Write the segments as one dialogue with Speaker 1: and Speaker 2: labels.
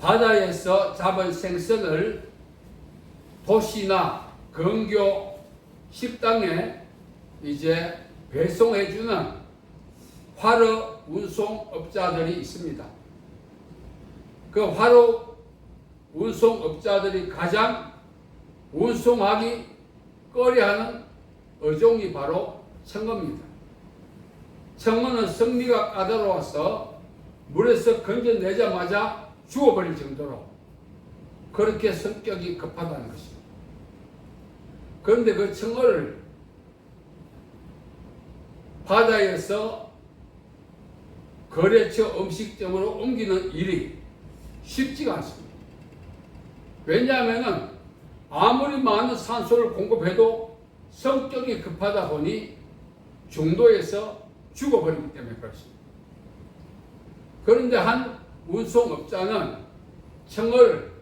Speaker 1: 바다에서 잡은 생선을 도시나 근교 식당에 이제 배송해주는 화로 운송업자들이 있습니다. 그 화로 운송업자들이 가장 운송하기 꺼려하는 어종이 바로 청어입니다. 청어는 성미가 까다로워서 물에서 건져내자마자 죽어버릴 정도로 그렇게 성격이 급하다는 것입니다. 그런데 그 청어를 바다에서 거래처 음식점으로 옮기는 일이 쉽지가 않습니다. 왜냐하면 아무리 많은 산소를 공급해도 성격이 급하다 보니 중도에서 죽어버리기 때문에 그렇습니다. 그런데 한 운송업자는 청어를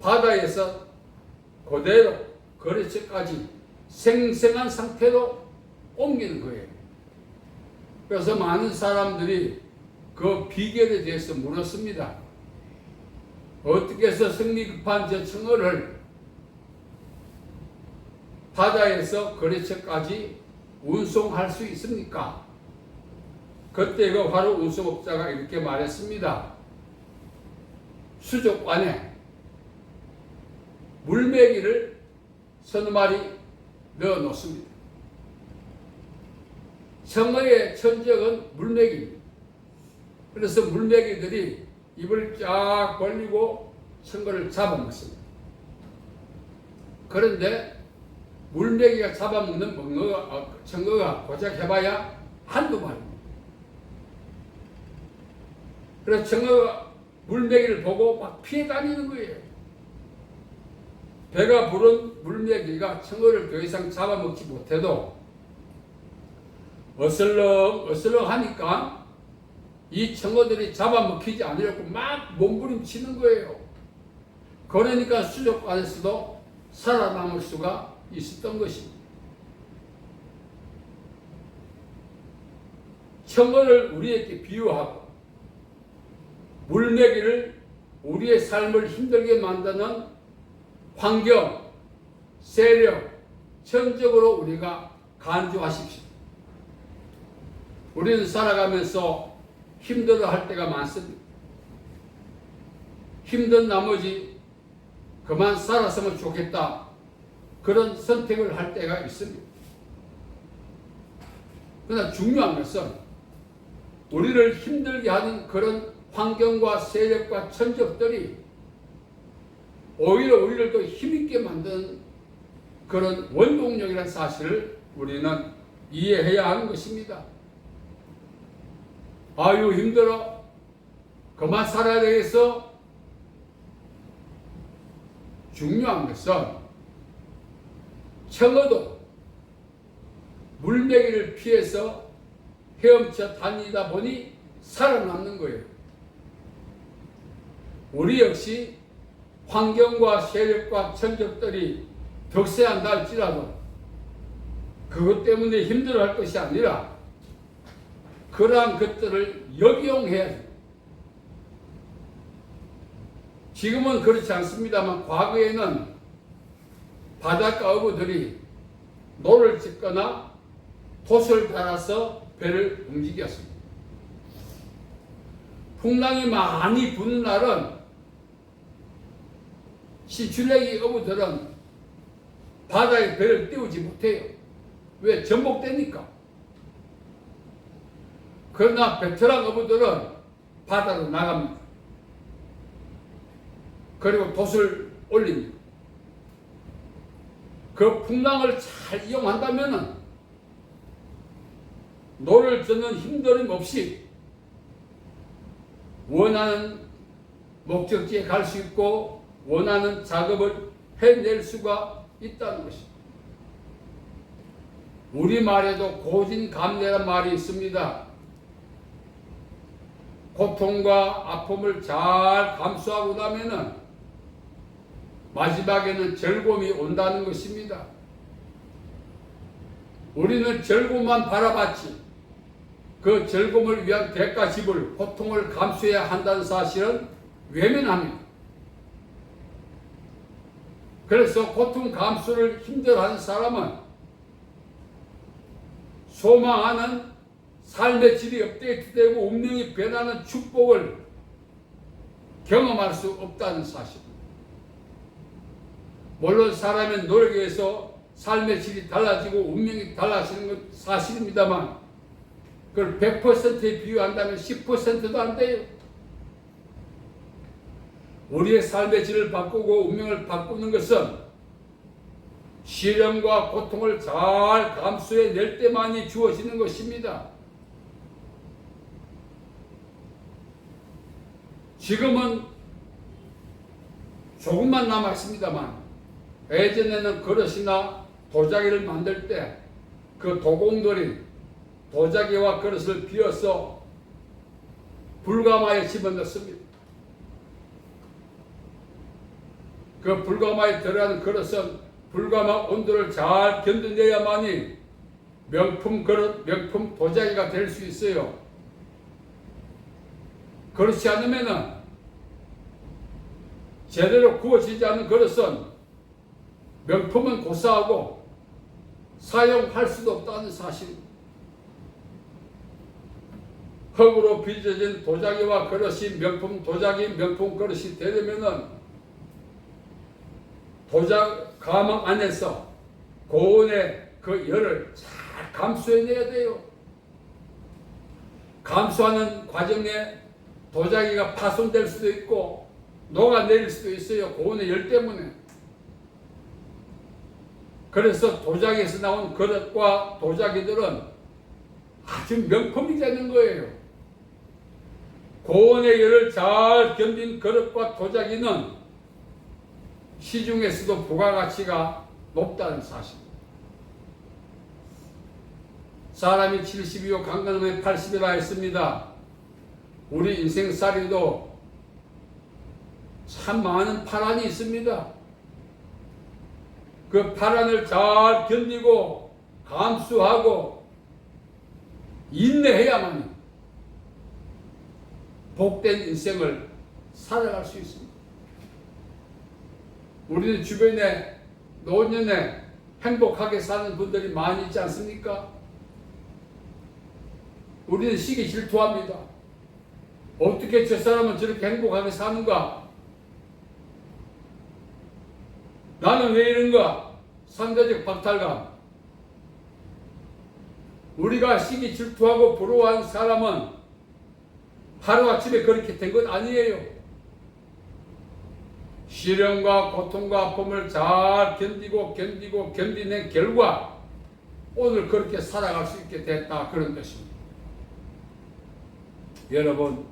Speaker 1: 바다에서 그대로 거래처까지 생생한 상태로 옮기는 거예요. 그래서 많은 사람들이 그 비결에 대해서 물었습니다. 어떻게 해서 성미 급한 저 청어를 바다에서 거래처까지 운송할 수 있습니까? 그때 그 화로 운송업자가 이렇게 말했습니다. 수족관에 물메기를 서너 마리 넣어 놓습니다. 청어의 천적은 물메기입니다. 그래서 물메기들이 입을 쫙 벌리고 청어를 잡아먹습니다. 그런데 물메기가 잡아먹는 청어가 고작 해봐야 한두 마리입니다. 그래서 청어가 물메기를 보고 막 피해 다니는 거예요. 배가 부른 물메기가 청어를 더 이상 잡아먹지 못해도 어슬렁 하니까 이 청어들이 잡아먹히지 않으려고 막 몸부림치는 거예요. 그러니까 수족관에서도 살아남을 수가 있었던 것입니다. 청어를 우리에게 비유하고 물메기를 우리의 삶을 힘들게 만드는 환경, 세력, 천적으로 우리가 간주하십시오. 우리는 살아가면서 힘들어할 때가 많습니다. 힘든 나머지 그만 살았으면 좋겠다, 그런 선택을 할 때가 있습니다. 그러나 중요한 것은 우리를 힘들게 하는 그런 환경과 세력과 천적들이 오히려 우리를 더 힘있게 만드는 그런 원동력이라는 사실을 우리는 이해해야 하는 것입니다. 아유 힘들어, 그만 살아야 되겠어. 중요한 것은 청어도 물메기를 피해서 헤엄쳐 다니다 보니 살아남는 거예요. 우리 역시 환경과 세력과 천적들이 득세한다 할지라도 그것 때문에 힘들어할 것이 아니라 그러한 것들을 역이용해야 돼요. 지금은 그렇지 않습니다만 과거에는 바닷가 어부들이 노를 짓거나 돛을 달아서 배를 움직였습니다. 풍랑이 많이 부는 날은 시출레기 어부들은 바다에 배를 띄우지 못해요. 왜? 전복되니까. 그러나 베테랑 어부들은 바다로 나갑니다. 그리고 돛을 올립니다. 그 풍랑을 잘 이용한다면 노를 젓는 힘들임 없이 원하는 목적지에 갈 수 있고 원하는 작업을 해낼 수가 있다는 것입니다. 우리말에도 고진감래란 말이 있습니다. 고통과 아픔을 잘 감수하고 나면은 마지막에는 즐거움이 온다는 것입니다. 우리는 즐거움만 바라봤지 그 즐거움을 위한 대가 지불, 고통을 감수해야 한다는 사실은 외면합니다. 그래서 고통 감수를 힘들어하는 사람은 소망하는 삶의 질이 업데이트되고 운명이 변하는 축복을 경험할 수 없다는 사실입니다. 물론 사람의 노력에 의해서 삶의 질이 달라지고 운명이 달라지는 건 사실입니다만 그걸 100%에 비유한다면 10%도 안 돼요. 우리의 삶의 질을 바꾸고 운명을 바꾸는 것은 시련과 고통을 잘 감수해낼 때만이 주어지는 것입니다. 지금은 조금만 남아있습니다만 예전에는 그릇이나 도자기를 만들 때 그 도공들이 도자기와 그릇을 비워서 불가마에 집어넣습니다. 그 불가마에 들어가는 그릇은 불가마 온도를 잘 견뎌내야만이 명품 그릇, 명품 도자기가 될 수 있어요. 그렇지 않으면은 제대로 구워지지 않은 그릇은 명품은 고사하고 사용할 수도 없다는 사실입니다. 흙으로 빚어진 도자기와 그릇이 명품 도자기, 명품 그릇이 되려면은 가망 안에서 고온의 그 열을 잘 감수해내야 돼요. 감수하는 과정에 도자기가 파손될 수도 있고 녹아내릴 수도 있어요. 고온의 열 때문에. 그래서 도자기에서 나온 그릇과 도자기들은 아주 명품이 되는 거예요. 고온의 열을 잘 견딘 그릇과 도자기는 시중에서도 부가가치가 높다는 사실입니다. 사람이 70이요 강건하면 80이라 했습니다. 우리 인생살이도 참 많은 파란이 있습니다. 그 파란을 잘 견디고 감수하고 인내해야만 복된 인생을 살아갈 수 있습니다. 우리는 주변에 노년에 행복하게 사는 분들이 많이 있지 않습니까? 우리는 시기 질투합니다. 어떻게 저 사람은 저렇게 행복하게 사는가? 나는 왜 이런가? 상대적 박탈감. 우리가 시기 질투하고 부러워하는 사람은 하루아침에 그렇게 된 건 아니에요. 시련과 고통과 아픔을 잘 견디낸 결과 오늘 그렇게 살아갈 수 있게 됐다, 그런 것입니다. 여러분,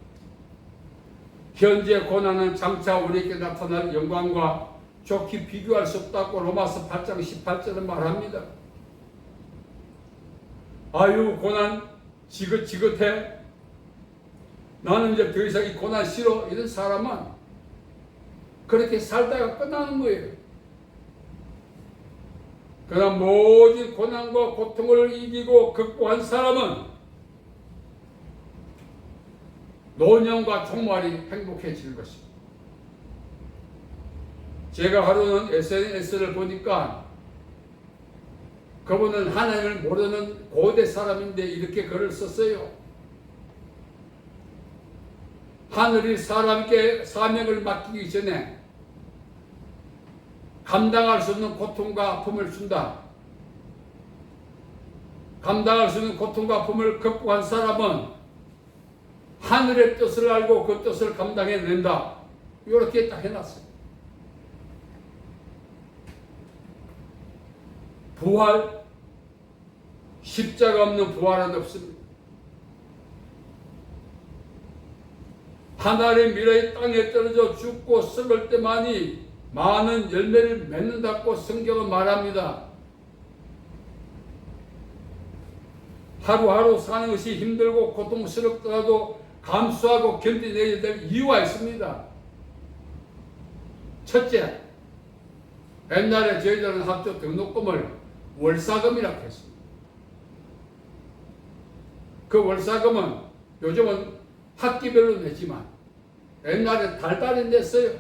Speaker 1: 현재 고난은 장차 우리에게 나타날 영광과 좋게 비교할 수 없다고 로마서 8장 18절은 말합니다. 아유, 고난 지긋지긋해. 나는 이제 더 이상 이 고난 싫어. 이런 사람은 그렇게 살다가 끝나는 거예요. 그러나 모든 고난과 고통을 이기고 극복한 사람은 노년과 종말이 행복해지는 것입니다. 제가 하루는 SNS를 보니까 그분은 하나님을 모르는 고대 사람인데 이렇게 글을 썼어요. 하늘이 사람에게 사명을 맡기기 전에 감당할 수 없는 고통과 아픔을 준다. 감당할 수 없는 고통과 아픔을 극복한 사람은 하늘의 뜻을 알고 그 뜻을 감당해낸다. 이렇게 딱 해놨어요. 부활, 십자가 없는 부활은 없습니다. 하나님의 미래의 땅에 떨어져 죽고 썩을 때만이 많은 열매를 맺는다고 성경은 말합니다. 하루하루 사는 것이 힘들고 고통스럽더라도 감수하고 견디내야 될 이유가 있습니다. 첫째, 옛날에 저희들은 학교 등록금을 월사금이라고 했습니다. 그 월사금은 요즘은 학기별로 내지만 옛날에 달달이 냈어요.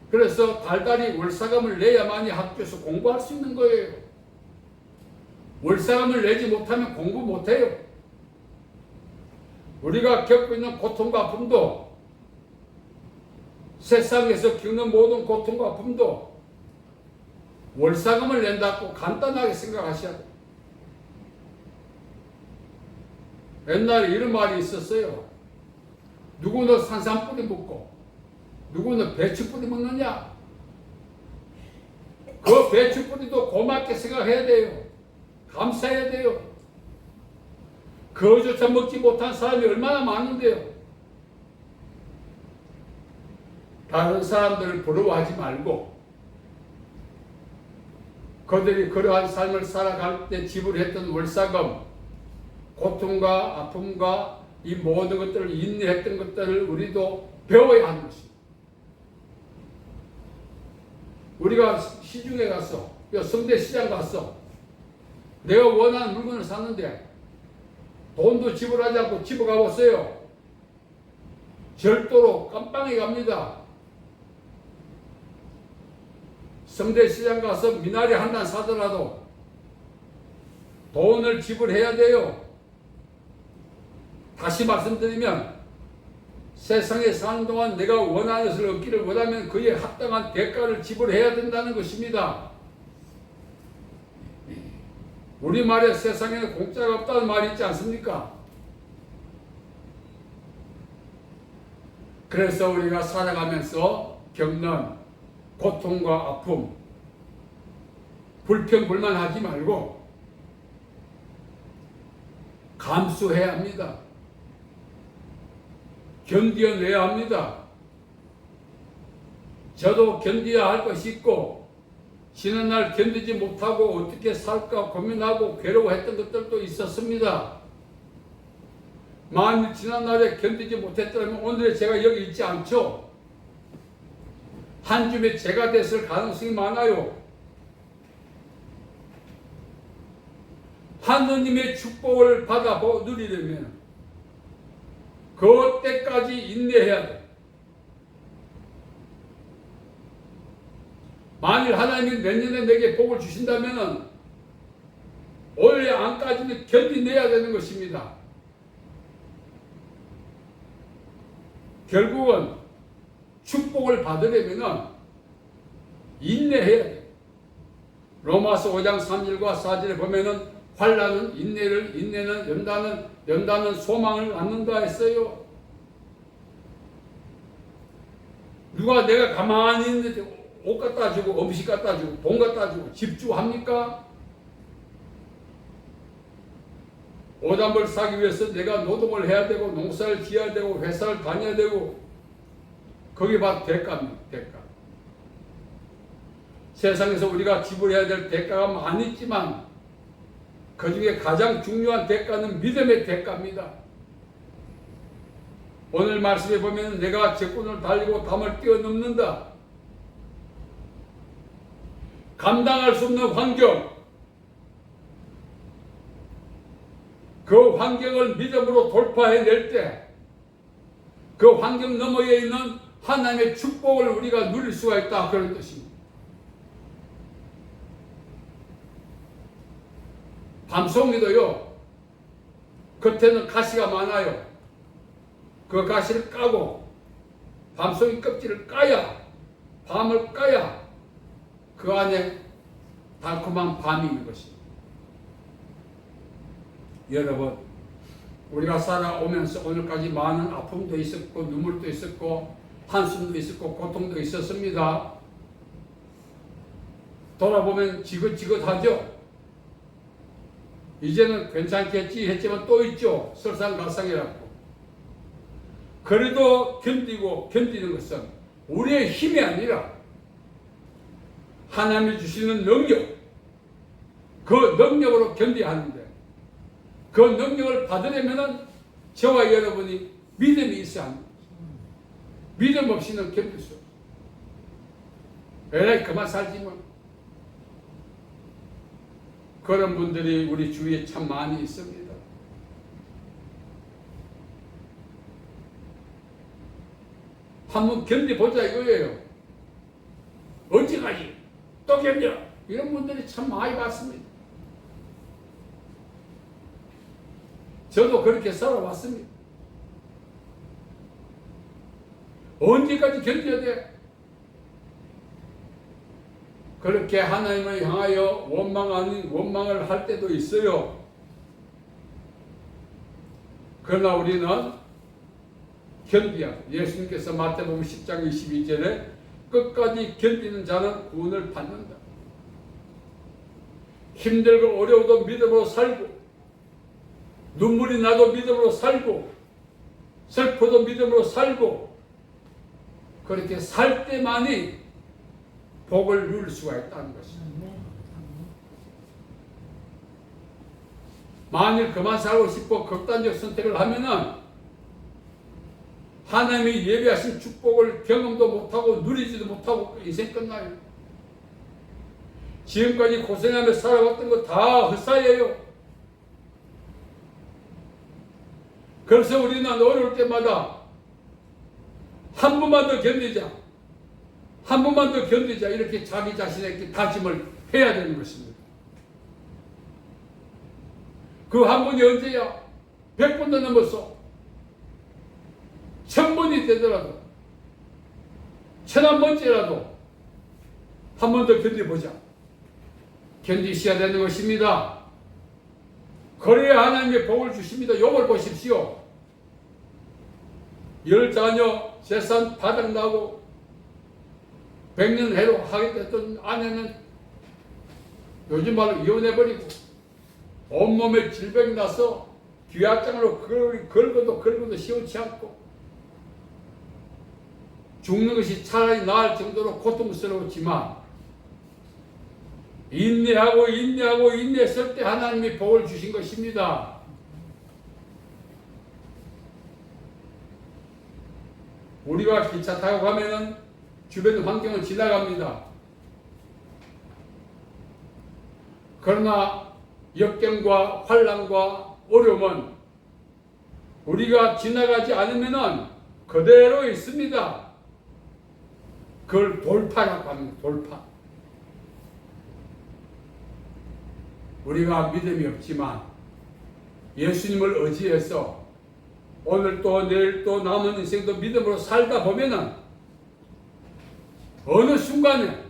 Speaker 1: 그래서 달달이 월사금을 내야만이 학교에서 공부할 수 있는 거예요. 월사금을 내지 못하면 공부 못해요. 우리가 겪고 있는 고통과 아픔도, 세상에서 겪는 모든 고통과 아픔도 월사금을 낸다고 간단하게 생각하셔야 돼요. 옛날에 이런 말이 있었어요. 누구는 산삼뿌리 먹고 누구는 배추뿌리 먹느냐? 그 배추뿌리도 고맙게 생각해야 돼요. 감사해야 돼요. 그거조차 먹지 못한 사람이 얼마나 많은데요. 다른 사람들을 부러워하지 말고 그들이 그러한 삶을 살아갈 때 지불했던 월사금, 고통과 아픔과 이 모든 것들을 인내했던 것들을 우리도 배워야 하는 것입니다. 우리가 시중에 가서, 성대 시장 가서 내가 원하는 물건을 샀는데 돈도 지불하지 않고 집에 가봤어요. 절도로 깜빵에 갑니다. 성대시장 가서 미나리 한 단 사더라도 돈을 지불해야 돼요. 다시 말씀드리면 세상에 사는 동안 내가 원하는 것을 얻기를 원하면 그에 합당한 대가를 지불해야 된다는 것입니다. 우리말에 세상에는 공짜가 없다는 말이 있지 않습니까? 그래서 우리가 살아가면서 겪는 고통과 아픔, 불평불만하지 말고 감수해야 합니다. 견뎌내야 합니다. 저도 견뎌야 할 것이 있고 지난 날 견디지 못하고 어떻게 살까 고민하고 괴로워했던 것들도 있었습니다. 만일 지난 날에 견디지 못했다면 오늘의 제가 여기 있지 않죠. 한 줌의 제가 됐을 가능성이 많아요. 하느님의 축복을 받아 누리려면 그때까지 인내해야 돼. 만일 하나님이 내년에 내게 복을 주신다면 올해 안까지는 견디내야 되는 것입니다. 결국은 축복을 받으려면 인내해야 돼. 로마서 5장 3절과 4절에 보면은 환난은 인내를, 인내는 연단은 소망을 낳는다 했어요. 누가 내가 가만히 있는데 옷 갖다 주고 음식 갖다 주고 돈 갖다 주고 집주합니까? 오답을 사기 위해서 내가 노동을 해야 되고 농사를 지어야 되고 회사를 다녀야 되고 그게 바로 대가입니다. 대가. 세상에서 우리가 지불해야 될 대가가 많이 있지만 그 중에 가장 중요한 대가는 믿음의 대가입니다. 오늘 말씀에 보면 내가 적군을 달리고 담을 뛰어넘는다. 감당할 수 없는 환경, 그 환경을 믿음으로 돌파해낼 때 그 환경 너머에 있는 하나님의 축복을 우리가 누릴 수가 있다, 그런 뜻입니다. 밤송이도요, 겉에는 가시가 많아요. 그 가시를 까고 밤송이 껍질을 까야, 밤을 까야 그 안에 달콤한 밤이 있는 것입니다. 여러분, 우리가 살아오면서 오늘까지 많은 아픔도 있었고 눈물도 있었고 한숨도 있었고 고통도 있었습니다. 돌아보면 지긋지긋하죠. 이제는 괜찮겠지 했지만 또 있죠. 설상가상이라고. 그래도 견디는 것은 우리의 힘이 아니라 하나님이 주시는 능력, 그 능력으로 견뎌야 하는데 그 능력을 받으려면 저와 여러분이 믿음이 있어야 합니다. 믿음 없이는 견딜 수 없어요. 에라이 그만 살지만. 그런 분들이 우리 주위에 참 많이 있습니다. 한번 견뎌보자 이거예요. 언제까지 또 견뎌? 이런 분들이 참 많이 봤습니다. 저도 그렇게 살아왔습니다. 언제까지 견뎌야 돼? 그렇게 하나님을 향하여 원망을 할 때도 있어요. 그러나 우리는 견디야. 예수님께서 마태복음 10장 22절에 끝까지 견디는 자는 구원을 받는다. 힘들고 어려워도 믿음으로 살고, 눈물이 나도 믿음으로 살고, 슬퍼도 믿음으로 살고, 그렇게 살 때만이 복을 누릴 수가 있다는 것입니다. 만일 그만 살고 싶어 극단적 선택을 하면은 하나님이 예비하신 축복을 경험도 못하고 누리지도 못하고 인생 끝나요. 지금까지 고생하며 살아왔던 거 다 헛살이에요. 그래서 우리는 어려울 때마다 한 번만 더 견디자, 한 번만 더 견디자, 이렇게 자기 자신에게 다짐을 해야 되는 것입니다. 그 한 번이 언제야? 100번도 넘었어. 1000번이 되더라도, 1000번째라도 한 번 더 견뎌보자. 견디셔야 되는 것입니다. 그래야 하나님의 복을 주십니다. 욥을 보십시오. 10자녀 재산 바닥나고 100년 해로 하겠다던 아내는 요즘 말로 이혼해버리고 온몸에 질병이 나서 귀합장으로 긁어도 시원치 않고 죽는 것이 차라리 나을 정도로 고통스러웠지만 인내했을 때 하나님이 복을 주신 것입니다. 우리가 기차 타고 가면은 주변 환경을 지나갑니다. 그러나 역경과 환난과 어려움은 우리가 지나가지 않으면은 그대로 있습니다. 그걸 돌파라고 합니다. 돌파. 우리가 믿음이 없지만 예수님을 의지해서 오늘 또 내일 또 남은 인생도 믿음으로 살다 보면은 어느 순간에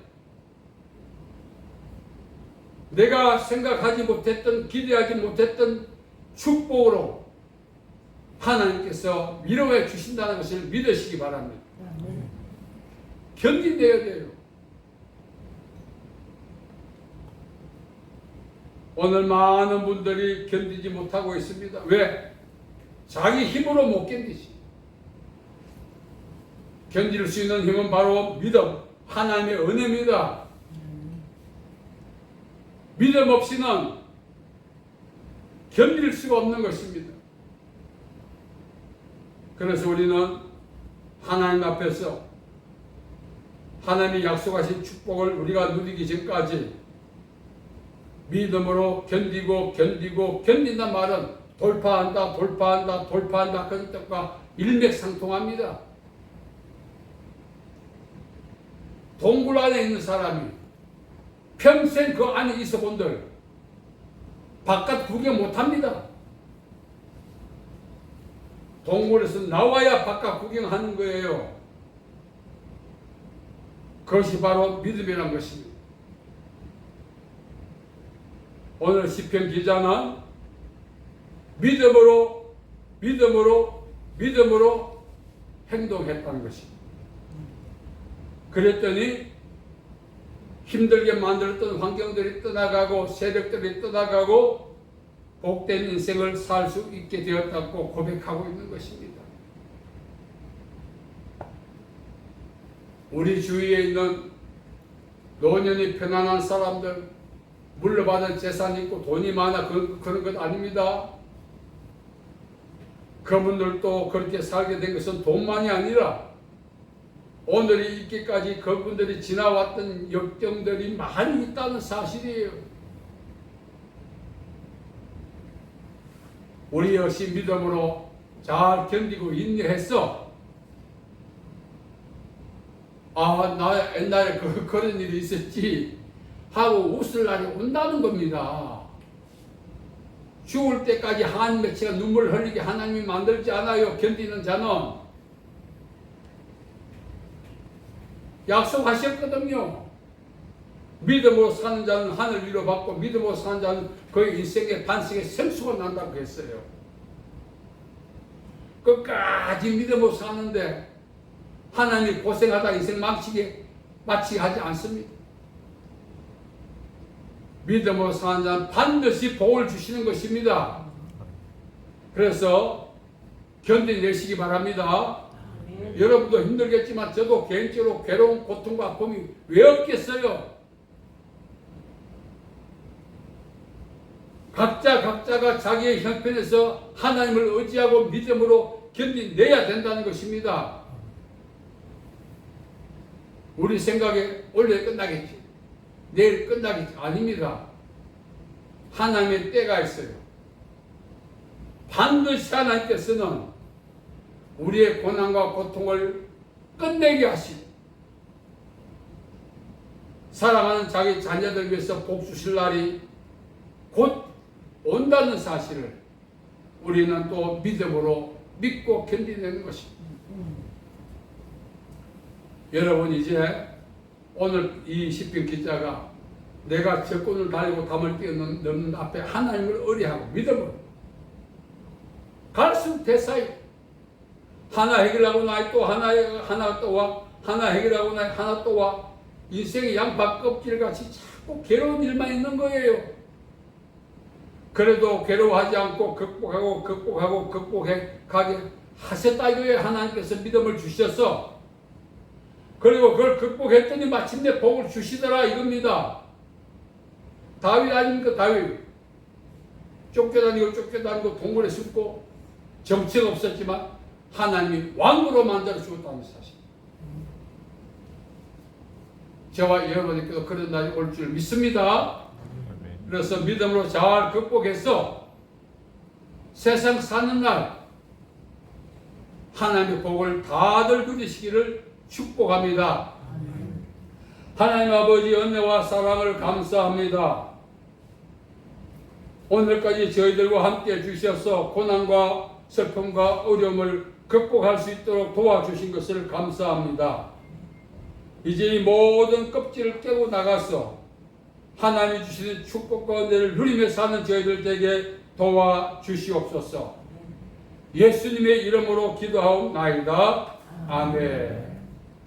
Speaker 1: 내가 생각하지 못했던, 기대하지 못했던 축복으로 하나님께서 위로해 주신다는 것을 믿으시기 바랍니다. 견디내야 돼요. 오늘 많은 분들이 견디지 못하고 있습니다. 왜? 자기 힘으로 못 견디지. 견딜 수 있는 힘은 바로 믿음, 하나님의 은혜입니다. 믿음 없이는 견딜 수가 없는 것입니다. 그래서 우리는 하나님 앞에서 하나님이 약속하신 축복을 우리가 누리기 전까지 믿음으로 견딘단 말은 돌파한다 그런 뜻과 일맥상통합니다. 동굴 안에 있는 사람이 평생 그 안에 있어 본들 바깥 구경 못합니다. 동굴에서 나와야 바깥 구경하는 거예요. 그것이 바로 믿음이라는 것입니다. 오늘 시편 기자는 믿음으로 행동했다는 것입니다. 그랬더니 힘들게 만들었던 환경들이 떠나가고 세력들이 떠나가고 복된 인생을 살 수 있게 되었다고 고백하고 있는 것입니다. 우리 주위에 있는 노년이 편안한 사람들, 물려받은 재산이 있고 돈이 많아 그런 것 아닙니다. 그분들도 그렇게 살게 된 것은 돈만이 아니라 오늘이 있기까지 그분들이 지나왔던 역경들이 많이 있다는 사실이에요. 우리 역시 믿음으로 잘 견디고 인내해서 아, 나 옛날에 그런 일이 있었지 하고 웃을 날이 온다는 겁니다. 죽을 때까지 한 맺히가 눈물 흘리게 하나님이 만들지 않아요. 견디는 자는. 약속하셨거든요. 믿음으로 사는 자는 하늘 위로 받고 믿음으로 사는 자는 그의 인생의 반석에 생수가 난다고 했어요. 끝까지 믿음으로 사는데 하나님이 고생하다 인생 마치게 하지 않습니다. 믿음으로 사는 자는 반드시 복을 주시는 것입니다. 그래서 견뎌내시기 바랍니다. 여러분도 힘들겠지만 저도 개인적으로 괴로운 고통과 아픔이 왜 없겠어요? 각자가 자기의 형편에서 하나님을 의지하고 믿음으로 견뎌내야 된다는 것입니다. 우리 생각에 오늘 끝나겠지, 내일 끝나겠지. 아닙니다. 하나님의 때가 있어요. 반드시 하나님께서는 우리의 고난과 고통을 끝내게 하시고 사랑하는 자기 자녀들 위해서 복 주실 날이 곧 온다는 사실을 우리는 또 믿음으로 믿고 견디내는 것입니다. 여러분, 이제 오늘 이 시편 기자가 내가 적군을 달리고 담을 뛰어넘는 앞에 하나님을 의뢰하고 믿음으로 갈수록 대사이 하나 해결하고 나이 또 하나 또 와, 하나 해결하고 나이 하나 또 와. 인생의 양파 껍질같이 자꾸 괴로운 일만 있는 거예요. 그래도 괴로워하지 않고 극복해 가게 하셨다 이거예요. 하나님께서 믿음을 주셔서. 그리고 그걸 극복했더니 마침내 복을 주시더라 이겁니다. 다윗 아닙니까? 다윗 쫓겨다니고 동굴에 숨고 정체가 없었지만 하나님이 왕으로 만들어 주었다는 사실. 저와 여러분께도 그런 날이 올 줄 믿습니다. 그래서 믿음으로 잘 극복해서 세상 사는 날 하나님의 복을 다들 누리시기를 축복합니다. 하나님 아버지 은혜와 사랑을 감사합니다. 오늘까지 저희들과 함께 해주셔서 고난과 슬픔과 어려움을 극복할 수 있도록 도와주신 것을 감사합니다. 이제 이 모든 껍질을 깨고 나가서 하나님이 주시는 축복과 은혜를 누리며 사는 저희들에게 도와주시옵소서. 예수님의 이름으로 기도하옵나이다. 아멘.